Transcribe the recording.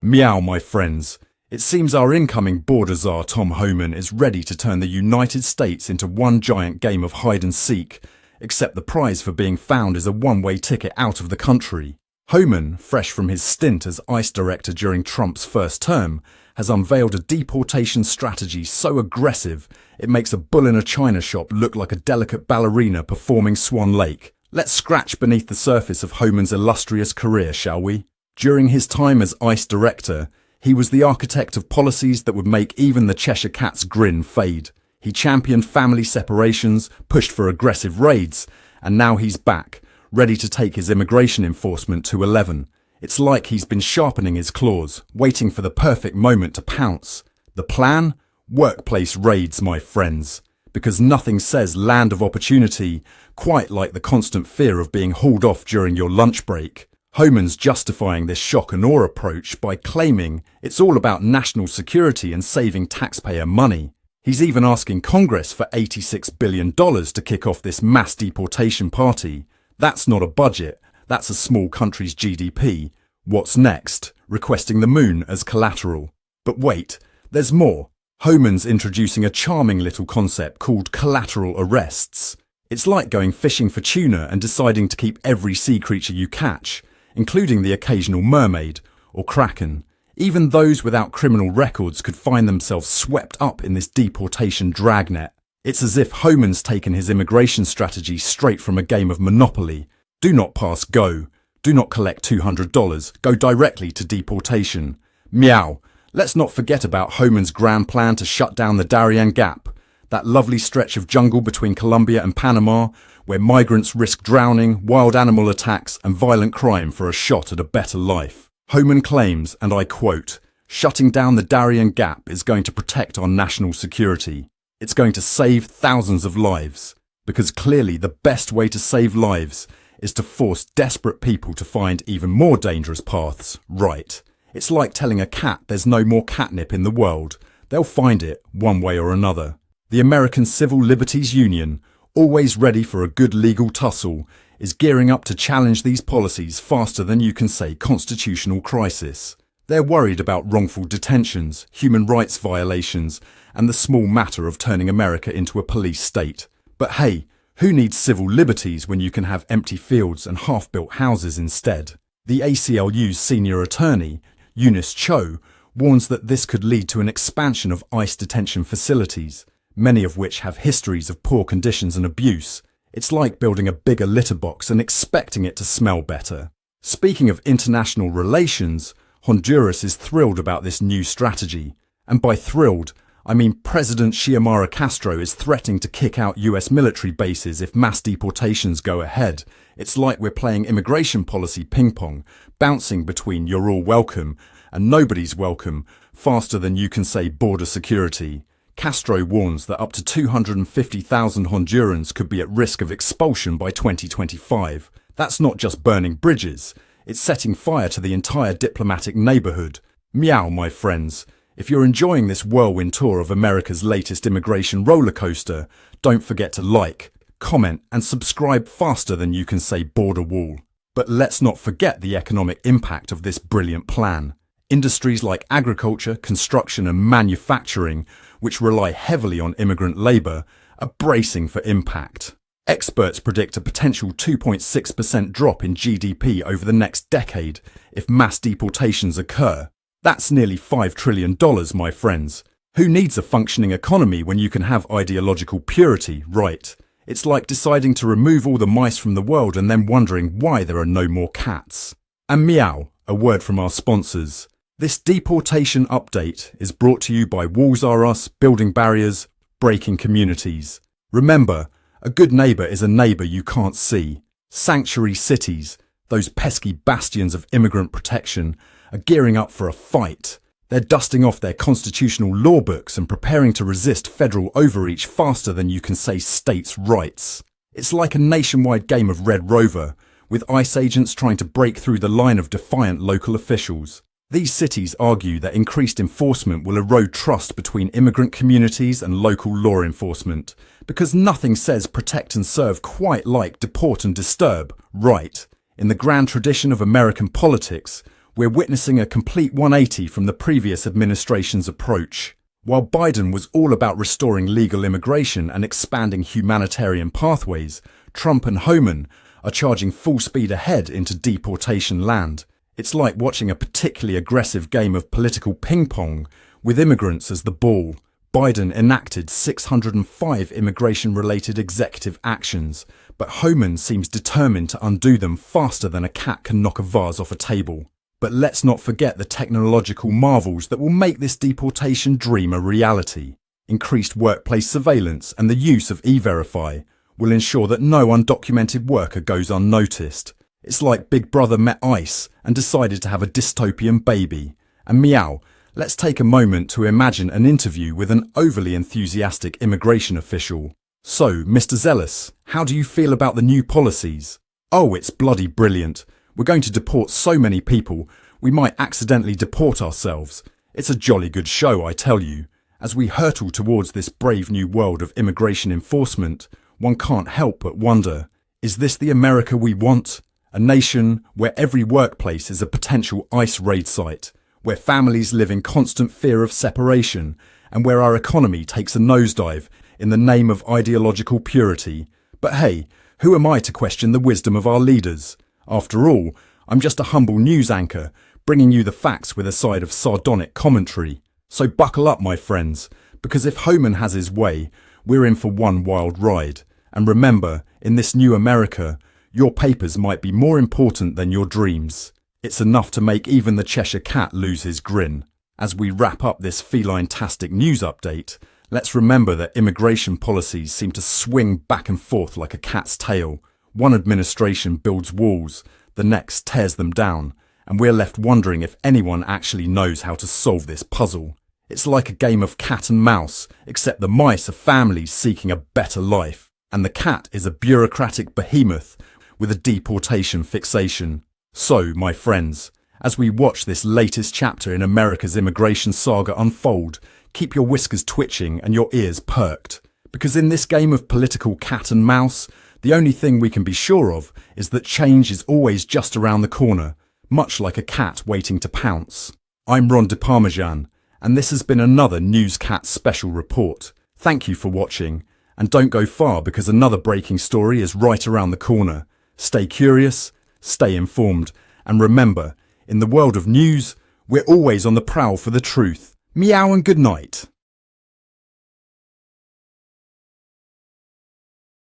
Meow, my friends. It seems our incoming Border Czar Tom Homan is ready to turn the United States into one giant game of hide and seek, except the prize for being found is a one-way ticket out of the country. Homan, fresh from his stint as ICE director during Trump's first term, has unveiled a deportation strategy so aggressive it makes a bull in a china shop look like a delicate ballerina performing Swan Lake. Let's scratch beneath the surface of Homan's illustrious career, shall we? During his time as ICE director, he was the architect of policies that would make even the Cheshire Cat's grin fade. He championed family separations, pushed for aggressive raids, and now he's back, ready to take his immigration enforcement to 11. It's like he's been sharpening his claws, waiting for the perfect moment to pounce. The plan? Workplace raids, my friends. Because nothing says land of opportunity quite like the constant fear of being hauled off during your lunch break. Homan's justifying this shock and awe approach by claiming it's all about national security and saving taxpayer money. He's even asking Congress for $86 billion to kick off this mass deportation party. That's not a budget, that's a small country's GDP. What's next? Requesting the moon as collateral. But wait, there's more. Homan's introducing a charming little concept called collateral arrests. It's like going fishing for tuna and deciding to keep every sea creature you catch, including the occasional mermaid or kraken. Even those without criminal records could find themselves swept up in this deportation dragnet. It's as if Homan's taken his immigration strategy straight from a game of Monopoly. Do not pass go. Do not collect $200. Go directly to deportation. Meow. Let's not forget about Homan's grand plan to shut down the Darien Gap, that lovely stretch of jungle between Colombia and Panama, where migrants risk drowning, wild animal attacks and violent crime for a shot at a better life. Homan claims, and I quote, "Shutting down the Darien Gap is going to protect our national security. It's going to save thousands of lives." Because clearly the best way to save lives is to force desperate people to find even more dangerous paths, right? It's like telling a cat there's no more catnip in the world. They'll find it one way or another. The American Civil Liberties Union, always ready for a good legal tussle, is gearing up to challenge these policies faster than you can say constitutional crisis. They're worried about wrongful detentions, human rights violations, and the small matter of turning America into a police state. But hey, who needs civil liberties when you can have empty fields and half-built houses instead? The ACLU's senior attorney, Eunice Cho, warns that this could lead to an expansion of ICE detention facilities, many of which have histories of poor conditions and abuse. It's like building a bigger litter box and expecting it to smell better. Speaking of international relations, Honduras is thrilled about this new strategy. And by thrilled, I mean President Xiomara Castro is threatening to kick out US military bases if mass deportations go ahead. It's like we're playing immigration policy ping-pong, bouncing between "you're all welcome" and "nobody's welcome" faster than you can say border security. Castro warns that up to 250,000 Hondurans could be at risk of expulsion by 2025. That's not just burning bridges, it's setting fire to the entire diplomatic neighborhood. Meow, my friends. If you're enjoying this whirlwind tour of America's latest immigration roller coaster, don't forget to like, comment and subscribe faster than you can say border wall. But let's not forget the economic impact of this brilliant plan. Industries like agriculture, construction and manufacturing, which rely heavily on immigrant labour, are bracing for impact. Experts predict a potential 2.6% drop in GDP over the next decade if mass deportations occur. That's nearly $5 trillion, my friends. Who needs a functioning economy when you can have ideological purity, right? It's like deciding to remove all the mice from the world and then wondering why there are no more cats. And meow, a word from our sponsors. This deportation update is brought to you by Walls Are Us, Building Barriers, Breaking Communities. Remember, a good neighbour is a neighbour you can't see. Sanctuary cities, those pesky bastions of immigrant protection, are gearing up for a fight. They're dusting off their constitutional law books and preparing to resist federal overreach faster than you can say states' rights. It's like a nationwide game of Red Rover, with ICE agents trying to break through the line of defiant local officials. These cities argue that increased enforcement will erode trust between immigrant communities and local law enforcement, because nothing says protect and serve quite like deport and disturb, right? In the grand tradition of American politics, we're witnessing a complete 180 from the previous administration's approach. While Biden was all about restoring legal immigration and expanding humanitarian pathways, Trump and Homan are charging full speed ahead into deportation land. It's like watching a particularly aggressive game of political ping-pong with immigrants as the ball. Biden enacted 605 immigration-related executive actions, but Homan seems determined to undo them faster than a cat can knock a vase off a table. But let's not forget the technological marvels that will make this deportation dream a reality. Increased workplace surveillance and the use of E-Verify will ensure that no undocumented worker goes unnoticed. It's like Big Brother met ICE and decided to have a dystopian baby. And meow, let's take a moment to imagine an interview with an overly enthusiastic immigration official. So, Mr. Zealous, how do you feel about the new policies? Oh, it's bloody brilliant. We're going to deport so many people, we might accidentally deport ourselves. It's a jolly good show, I tell you. As we hurtle towards this brave new world of immigration enforcement, one can't help but wonder, is this the America we want? A nation where every workplace is a potential ICE raid site, where families live in constant fear of separation, and where our economy takes a nosedive in the name of ideological purity. But hey, who am I to question the wisdom of our leaders? After all, I'm just a humble news anchor, bringing you the facts with a side of sardonic commentary. So buckle up, my friends, because if Homan has his way, we're in for one wild ride. And remember, in this new America, your papers might be more important than your dreams. It's enough to make even the Cheshire Cat lose his grin. As we wrap up this feline-tastic news update, let's remember that immigration policies seem to swing back and forth like a cat's tail. One administration builds walls, the next tears them down, and we're left wondering if anyone actually knows how to solve this puzzle. It's like a game of cat and mouse, except the mice are families seeking a better life, and the cat is a bureaucratic behemoth with a deportation fixation. So, my friends, as we watch this latest chapter in America's immigration saga unfold, keep your whiskers twitching and your ears perked. Because in this game of political cat and mouse, the only thing we can be sure of is that change is always just around the corner, much like a cat waiting to pounce. I'm Ron DeParmesan, and this has been another Newscat Special Report. Thank you for watching, and don't go far because another breaking story is right around the corner. Stay curious, stay informed, and remember, in the world of news, we're always on the prowl for the truth. Meow and good night.